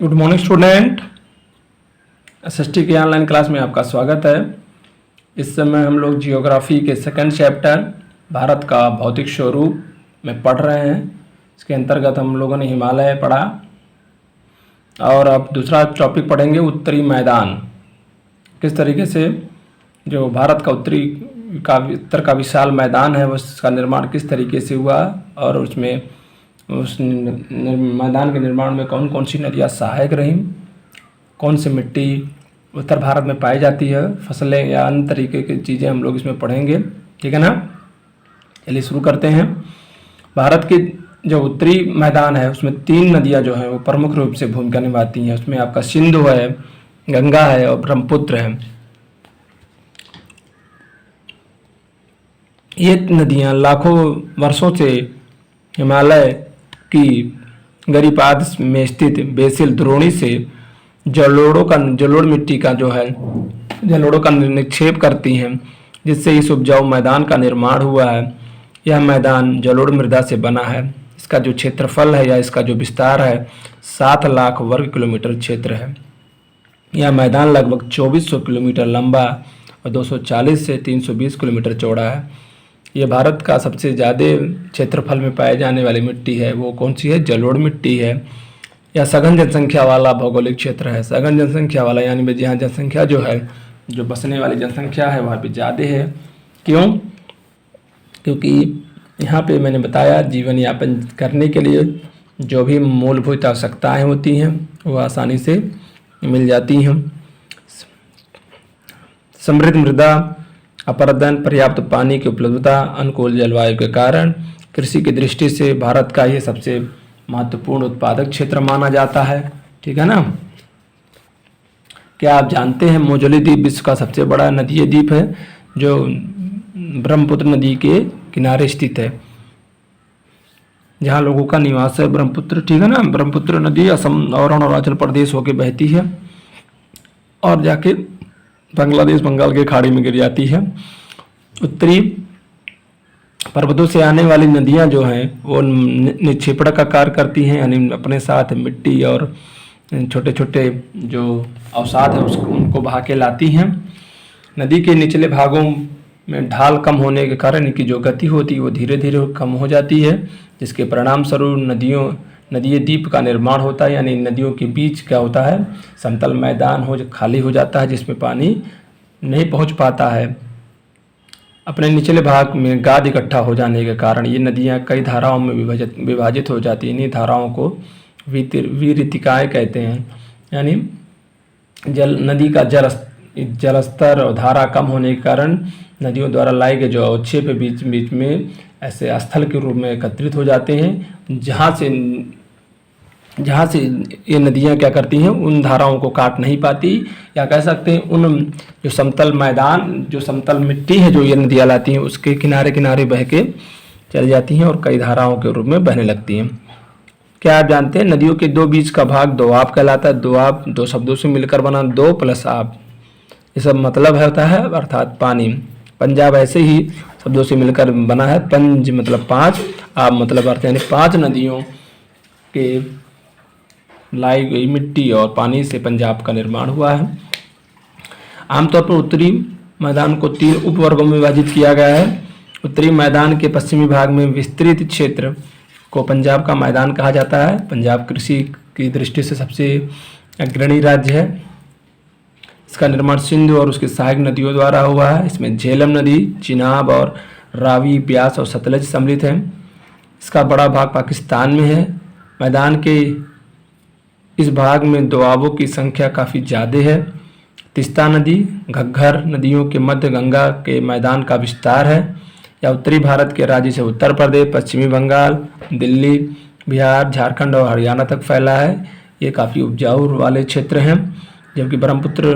Good morning student. SST के online class में आपका स्वागत है। इस समय हम लोग जियोग्राफी के सेकंड चैप्टर भारत का भौतिक स्वरूप में पढ़ रहे हैं। इसके अंतर्गत हम लोगों ने हिमालय पढ़ा और अब दूसरा टॉपिक पढ़ेंगे उत्तरी मैदान। किस तरीके से जो भारत का उत्तर का विशाल मैदान है उसका निर्माण किस तरीके से हुआ और उसमें उस मैदान के निर्माण में कौन कौन सी नदियाँ सहायक रहीं, कौन सी मिट्टी उत्तर भारत में पाई जाती है, फसलें या अन्य तरीके की चीज़ें हम लोग इसमें पढ़ेंगे। ठीक है ना। चलिए शुरू करते हैं। भारत के जो उत्तरी मैदान है उसमें 3 नदियाँ जो हैं वो प्रमुख रूप से भूमिका निभाती हैं। उसमें आपका सिंधु है, गंगा है और ब्रह्मपुत्र है। ये नदियाँ लाखों वर्षों से हिमालय की गिरिपाद में स्थित बेसिल द्रोणी से जलोढ़ मिट्टी का जो है जलोढ़ों का निक्षेप करती हैं, जिससे इस उपजाऊ मैदान का निर्माण हुआ है। यह मैदान जलोढ़ मृदा से बना है। इसका जो क्षेत्रफल है या इसका जो विस्तार है 7 लाख वर्ग किलोमीटर क्षेत्र है। यह मैदान लगभग 2400 किलोमीटर लंबा और 240 से 320 किलोमीटर चौड़ा है। ये भारत का सबसे ज़्यादा क्षेत्रफल में पाए जाने वाली मिट्टी है। वो कौन सी है? जलोढ़ मिट्टी है। यह सघन जनसंख्या वाला भौगोलिक क्षेत्र है। सघन जनसंख्या वाला यानी जहाँ जनसंख्या जो है, जो बसने वाली जनसंख्या है वहाँ पे ज़्यादा है। क्यों? क्योंकि यहाँ पे मैंने बताया जीवन यापन करने के लिए जो भी मूलभूत आवश्यकताएँ होती हैं वो आसानी से मिल जाती हैं। समृद्ध मृदा, अपर्दन, पर्याप्त पानी की उपलब्धता, अनुकूल जलवायु के कारण कृषि की दृष्टि से भारत का ये सबसे महत्वपूर्ण उत्पादक क्षेत्र माना जाता है। ठीक है ना। क्या आप जानते हैं मोजोली द्वीप विश्व का सबसे बड़ा नदीय द्वीप है जो ब्रह्मपुत्र नदी के किनारे स्थित है, जहाँ लोगों का निवास है। ब्रह्मपुत्र, ठीक है ना। ब्रह्मपुत्र नदी असम और अरुणाचल प्रदेश होकर बहती है और जाके बांग्लादेश बंगाल के खाड़ी में गिर जाती है। उत्तरी पर्वतों से आने वाली नदियां जो हैं वो निक्षेपण का कार्य करती हैं, यानी अपने साथ मिट्टी और छोटे छोटे जो अवसाद है उनको बहा के लाती हैं। नदी के निचले भागों में ढाल कम होने के कारण इनकी जो गति होती है वो धीरे धीरे कम हो जाती है, जिसके परिणाम स्वरूप नदीय द्वीप का निर्माण होता है। यानी नदियों के बीच क्या होता है, समतल मैदान खाली हो जाता है जिसमें पानी नहीं पहुंच पाता है। अपने निचले भाग में गाद इकट्ठा हो जाने के कारण ये नदियां कई धाराओं में विभाजित हो जाती हैं। इन्हीं धाराओं को विरितिकाएँ कहते हैं। यानी नदी का जलस्तर और धारा कम होने के कारण नदियों द्वारा लाए गए जो अवक्षेप बीच बीच में ऐसे स्थल के रूप में एकत्रित हो जाते हैं, जहाँ से ये नदियाँ क्या करती हैं, उन धाराओं को काट नहीं पाती, या कह सकते हैं उन जो समतल मैदान, जो समतल मिट्टी है जो ये नदियाँ लाती हैं उसके किनारे किनारे बह के चली जाती हैं और कई धाराओं के रूप में बहने लगती हैं। क्या आप जानते हैं नदियों के 2 बीच का भाग दोआब कहलाता है। दोआब 2 शब्दों से मिलकर बना, 2 + आब, ये सब मतलब होता है अर्थात पानी। पंजाब ऐसे ही शब्दों से मिलकर बना है। पंज मतलब 5, आब मतलब अर्थ यानी 5 नदियों के लाई गई मिट्टी और पानी से पंजाब का निर्माण हुआ है। आमतौर पर उत्तरी मैदान को 3 उपवर्गों में विभाजित किया गया है। उत्तरी मैदान के पश्चिमी भाग में विस्तृत क्षेत्र को पंजाब का मैदान कहा जाता है। पंजाब कृषि की दृष्टि से सबसे अग्रणी राज्य है। इसका निर्माण सिंधु और उसकी सहायक नदियों द्वारा हुआ है। इसमें झेलम नदी, चिनाब और रावी, ब्यास और सतलज सम्मिलित हैं। इसका बड़ा भाग पाकिस्तान में है। मैदान के इस भाग में दोआबों की संख्या काफ़ी ज़्यादा है। तिस्ता नदी, घग्गर नदियों के मध्य गंगा के मैदान का विस्तार है। यह उत्तरी भारत के राज्य से उत्तर प्रदेश, पश्चिमी बंगाल, दिल्ली, बिहार, झारखंड और हरियाणा तक फैला है। ये काफ़ी उपजाऊ वाले क्षेत्र हैं, जबकि ब्रह्मपुत्र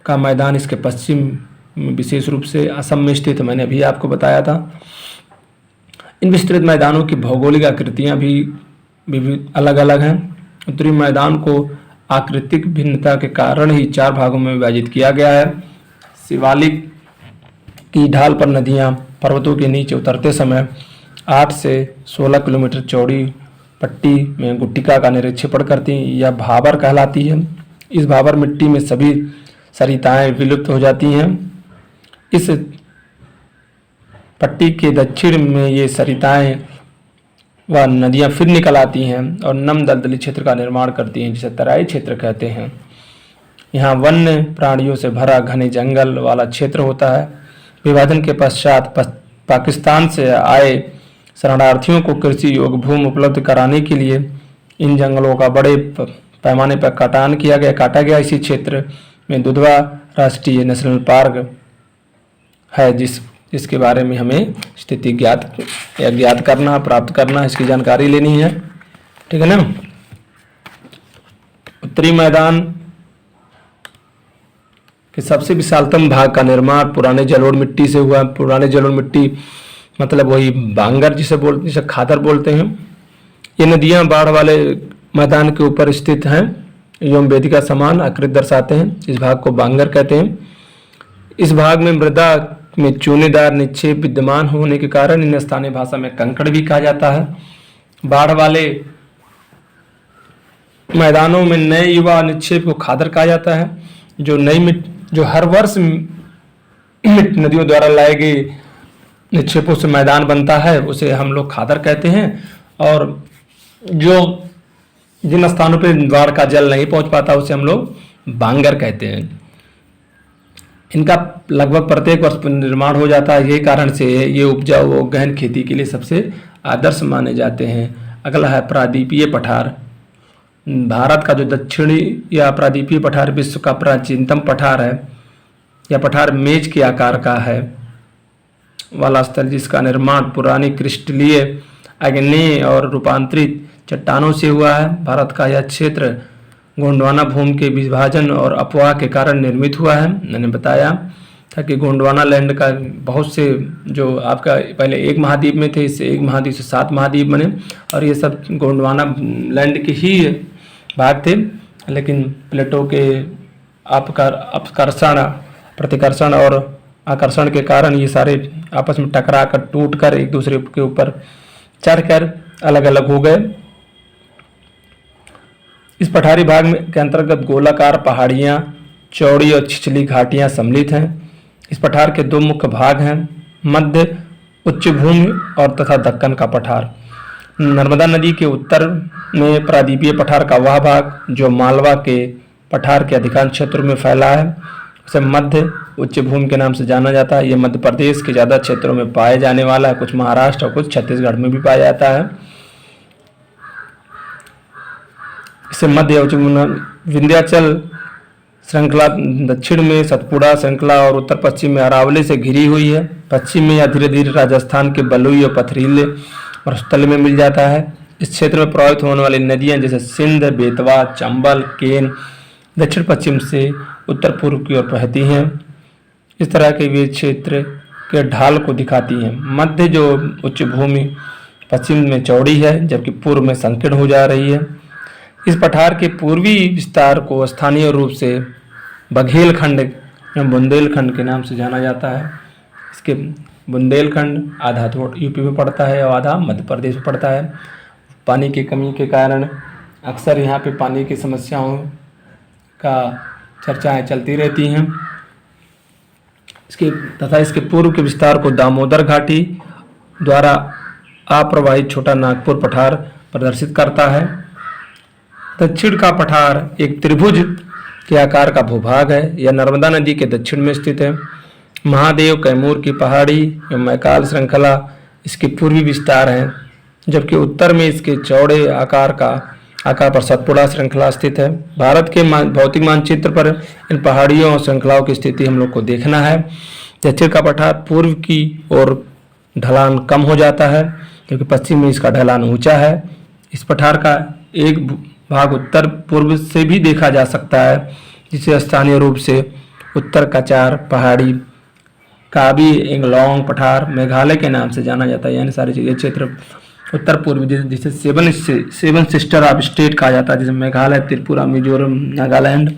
का मैदान इसके पश्चिम में विशेष रूप से असम में स्थित है। मैंने अभी आपको बताया था। इन विस्तृत मैदानों की भौगोलिक आकृतियाँ भी अलग अलग हैं। उत्तरी मैदान को आकृतिक भिन्नता के कारण ही 4 भागों में विभाजित किया गया है। शिवालिक की ढाल पर नदियाँ पर्वतों के नीचे उतरते समय 8 से 16 किलोमीटर चौड़ी पट्टी में गुट्टिका का निक्षेपण करती हैं। यह भाबर कहलाती है। इस भाबर मिट्टी में सभी सरिताएं विलुप्त हो जाती हैं। इस पट्टी के दक्षिण में ये सरिताएं व नदियां फिर निकल आती हैं और नम दलदली क्षेत्र का निर्माण करती हैं, जिसे तराई क्षेत्र कहते हैं। यहाँ वन्य प्राणियों से भरा घने जंगल वाला क्षेत्र होता है। विभाजन के पश्चात पाकिस्तान से आए शरणार्थियों को कृषि योग्य भूमि उपलब्ध कराने के लिए इन जंगलों का बड़े पैमाने पर काटा गया। इसी क्षेत्र में दुधवा राष्ट्रीय नेशनल पार्क है, जिसके बारे में हमें स्थिति ज्ञात करना, प्राप्त करना, इसकी जानकारी लेनी है। ठीक है ना। उत्तरी मैदान के सबसे विशालतम भाग का निर्माण पुराने जलोढ़ मिट्टी से हुआ। पुराने जलोढ़ मिट्टी मतलब वही बांगर जिसे खादर बोलते हैं। ये नदियां बाढ़ वाले मैदान के ऊपर स्थित हैं एवं वेदिका समान आकृति दर्शाते हैं। इस भाग को बांगर कहते हैं। इस भाग में मृदा में चूनेदार निक्षेप विद्यमान होने के कारण इन स्थानीय भाषा में कंकड़ भी कहा जाता है। बाढ़ वाले मैदानों में नए युवा निक्षेप को खादर कहा जाता है। जो हर वर्ष नदियों द्वारा लाए गए निक्षेपों से मैदान बनता है, उसे हम लोग खादर कहते हैं। और जिन स्थानों पे बाढ़ का जल नहीं पहुंच पाता, उसे हम लोग बांगर कहते हैं। इनका लगभग प्रत्येक वर्ष निर्माण हो जाता है। यही कारण से ये उपजाऊ और गहन खेती के लिए सबसे आदर्श माने जाते हैं। अगला है प्रायद्वीपीय पठार। भारत का जो दक्षिणी या प्रायद्वीपीय पठार विश्व का प्राचीनतम पठार है। यह पठार मेज के आकार का है वाला स्थल, जिसका निर्माण पुरानी क्रिस्टलीय आग्नेय और रूपांतरित चट्टानों से हुआ है। भारत का यह क्षेत्र गोंडवाना भूमि के विभाजन और अपवाह के कारण निर्मित हुआ है। मैंने बताया था कि गोंडवाना लैंड का बहुत से जो आपका पहले एक महाद्वीप में थे, इससे एक महाद्वीप से 7 महाद्वीप बने और ये सब गोंडवाना लैंड के ही भाग थे। लेकिन प्लेटो के अपकर्षण, प्रतिकर्षण और आकर्षण के कारण ये सारे आपस में टकरा कर, टूट कर, एक दूसरे के ऊपर चढ़कर अलग अलग हो गए। इस पठारी भाग में के अंतर्गत गोलाकार पहाड़ियाँ, चौड़ी और छिछली घाटियाँ सम्मिलित हैं। इस पठार के 2 मुख्य भाग हैं, मध्य उच्च भूमि और तथा दक्कन का पठार। नर्मदा नदी के उत्तर में प्रायद्वीपीय पठार का वह भाग जो मालवा के पठार के अधिकांश क्षेत्रों में फैला है, उसे मध्य उच्च भूमि के नाम से जाना जाता है। यह मध्य प्रदेश के ज़्यादा क्षेत्रों में पाए जाने वाला है, कुछ महाराष्ट्र और कुछ छत्तीसगढ़ में भी पाया जाता है। इसे मध्य उच्च विंध्याचल श्रृंखला दक्षिण में सतपुड़ा श्रृंखला और उत्तर पश्चिम में अरावली से घिरी हुई है। पश्चिम में या धीरे धीरे राजस्थान के बलुई और पथरीले मरुस्थल में मिल जाता है। इस क्षेत्र में प्रवाहित होने वाली नदियां जैसे सिंध, बेतवा, चंबल, केन दक्षिण पश्चिम से उत्तर पूर्व की ओर बहती हैं। इस तरह के वे क्षेत्र के ढाल को दिखाती हैं। मध्य जो उच्च भूमि पश्चिम में चौड़ी है, जबकि पूर्व में संकीर्ण हो जा रही है। इस पठार के पूर्वी विस्तार को स्थानीय रूप से बघेलखंड या बुंदेलखंड के नाम से जाना जाता है। इसके बुंदेलखंड आधा तो यूपी में पड़ता है और आधा मध्य प्रदेश में पड़ता है। पानी की कमी के कारण अक्सर यहाँ पे पानी की समस्याओं का चर्चाएं चलती रहती हैं। इसके पूर्व के विस्तार को दामोदर घाटी द्वारा अप्रवाहित छोटा नागपुर पठार प्रदर्शित करता है। दक्षिण का पठार एक त्रिभुज के आकार का भूभाग है। यह नर्मदा नदी के दक्षिण में स्थित है। महादेव, कैमूर की पहाड़ी एवं मैकाल श्रृंखला इसके पूर्वी विस्तार है, जबकि उत्तर में इसके चौड़े आकार पर सतपुड़ा श्रृंखला स्थित है। भारत के भौतिक मानचित्र पर इन पहाड़ियों और श्रृंखलाओं की स्थिति हम लोग को देखना है। दक्षिण का पठार पूर्व की ओर ढलान कम हो जाता है, क्योंकि पश्चिम में इसका ढलान ऊंचा है। इस पठार का एक भाग उत्तर पूर्व से भी देखा जा सकता है, जिसे स्थानीय रूप से उत्तर कचार पहाड़ी, काबी एंगलोंग पठार मेघालय के नाम से जाना जाता है। यानी सारी चीज़ें क्षेत्र उत्तर पूर्व जिसे सेवन सिस्टर ऑफ स्टेट कहा जाता है, जैसे मेघालय, त्रिपुरा, मिजोरम, नागालैंड,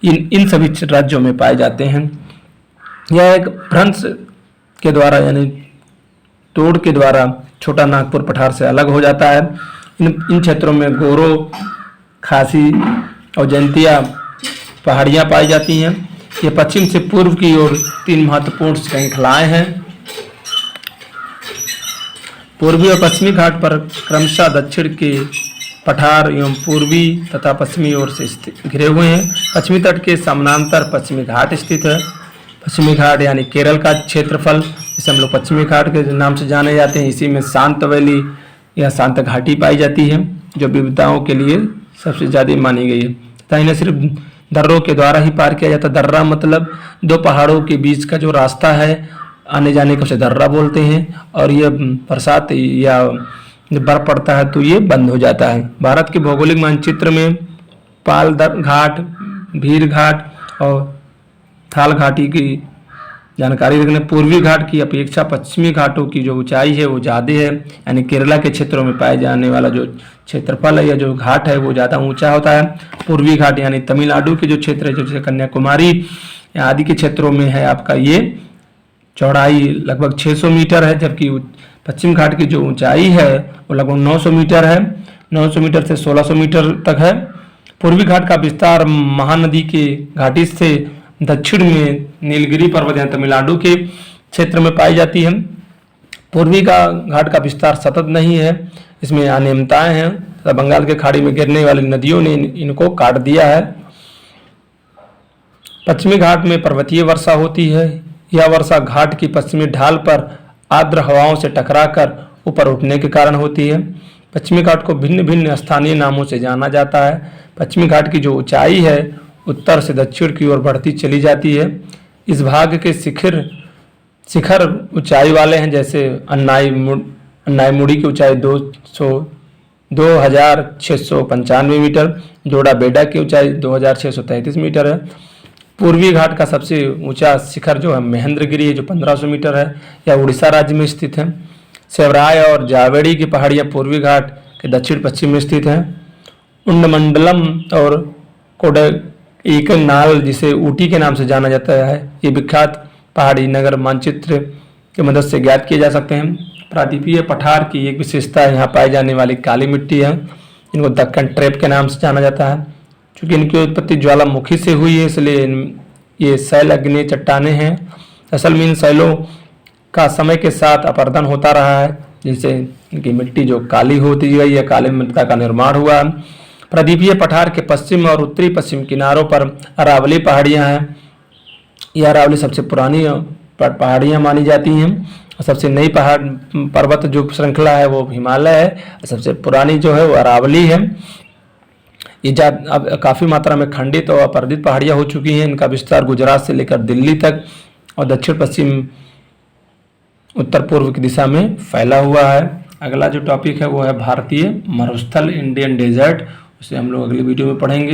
इन सभी राज्यों में पाए जाते हैं। यह एक भ्रंश के द्वारा यानी तोड़ के द्वारा छोटा नागपुर पठार से अलग हो जाता है इन क्षेत्रों में गोरो, खासी और जयंतिया पहाड़ियाँ पाई जाती हैं। ये पश्चिम से पूर्व की ओर 3 महत्वपूर्ण श्रृंखलाएं हैं। पूर्वी और पश्चिमी घाट पर क्रमशः दक्षिण के पठार एवं पूर्वी तथा पश्चिमी ओर से घिरे हुए हैं। पश्चिमी तट के समानांतर पश्चिमी घाट स्थित है। पश्चिमी घाट यानी केरल का क्षेत्रफल, जिसे हम लोग पश्चिमी घाट के नाम से जाने जाते हैं। इसी में शांत वैली या शांत घाटी पाई जाती है, जो विविधताओं के लिए सबसे ज़्यादा मानी गई है तथा इन्हें सिर्फ दर्रों के द्वारा ही पार किया जाता है। दर्रा मतलब 2 पहाड़ों के बीच का जो रास्ता है आने जाने को उसे दर्रा बोलते हैं, और ये बरसात या बर्फ पड़ता है तो ये बंद हो जाता है। भारत के भौगोलिक मानचित्र में पाल घाट, भीर घाट और थाल घाटी की जानकारी रखने। पूर्वी घाट की अपेक्षा पश्चिमी घाटों की जो ऊंचाई है वो ज़्यादा है, यानी केरला के क्षेत्रों में पाए जाने वाला जो क्षेत्रफल है या जो घाट है वो ज़्यादा ऊंचा होता है। पूर्वी घाट यानी तमिलनाडु के जो क्षेत्र है, जैसे कन्याकुमारी आदि के क्षेत्रों में है आपका ये चौड़ाई लगभग 600 मीटर है, जबकि पश्चिम घाट की जो ऊंचाई है वो लगभग 900 मीटर है। 900 मीटर से 1600 मीटर तक है। पूर्वी घाट का विस्तार महानदी के घाटी से दक्षिण में नीलगिरी पर्वत या तमिलनाडु के क्षेत्र में पाई जाती है। पूर्वी का घाट का विस्तार सतत नहीं है, इसमें अनियमितताएं हैं तथा बंगाल के खाड़ी में गिरने वाली नदियों ने इनको काट दिया है। पश्चिमी घाट में पर्वतीय वर्षा होती है। यह वर्षा घाट की पश्चिमी ढाल पर आर्द्र हवाओं से टकराकर ऊपर उठने के कारण होती है। पश्चिमी घाट को भिन्न भिन्न स्थानीय नामों से जाना जाता है। पश्चिमी घाट की जो ऊंचाई है उत्तर से दक्षिण की ओर बढ़ती चली जाती है। इस भाग के शिखर ऊंचाई वाले हैं, जैसे अन्नाईमुड़ी की ऊंचाई 2695 मीटर, जोड़ा बेडा की ऊंचाई 2633 मीटर है। पूर्वी घाट का सबसे ऊंचा शिखर जो है महेंद्रगिरी है, जो 1500 मीटर है, यह उड़ीसा राज्य में स्थित है। सेवराय और जावेड़ी की पहाड़ियाँ पूर्वी घाट के दक्षिण पश्चिम में स्थित हैं। उंडमंडलम और कोडईकनाल, जिसे ऊटी के नाम से जाना जाता है, ये विख्यात पहाड़ी नगर मानचित्र की मदद से ज्ञात किए जा सकते हैं। प्रादीपीय पठार की एक विशेषता यहाँ पाई जाने वाली काली मिट्टी है, इनको दक्कन ट्रैप के नाम से जाना जाता है। चूँकि इनकी उत्पत्ति ज्वालामुखी से हुई है, इसलिए ये शैल अग्नि चट्टाने हैं। असल में इन शैलों का समय के साथ अपरदन होता रहा है, जिससे इनकी मिट्टी जो काली होती गई है, काली मृदा का निर्माण हुआ। प्रदीपीय पठार के पश्चिम और उत्तरी पश्चिम किनारों पर अरावली पहाड़ियाँ हैं। यह अरावली सबसे पुरानी पहाड़ियाँ मानी जाती हैं। सबसे नई पर्वत जो श्रृंखला है वो हिमालय है, सबसे पुरानी जो है वो अरावली है। ये अब काफ़ी मात्रा में खंडित और अपर्दित पहाड़ियाँ हो चुकी हैं। इनका विस्तार गुजरात से लेकर दिल्ली तक और दक्षिण पश्चिम उत्तर पूर्व की दिशा में फैला हुआ है। अगला जो टॉपिक है वो है भारतीय मरुस्थल, इंडियन डेजर्ट। उसे हम लोग अगली वीडियो में पढ़ेंगे।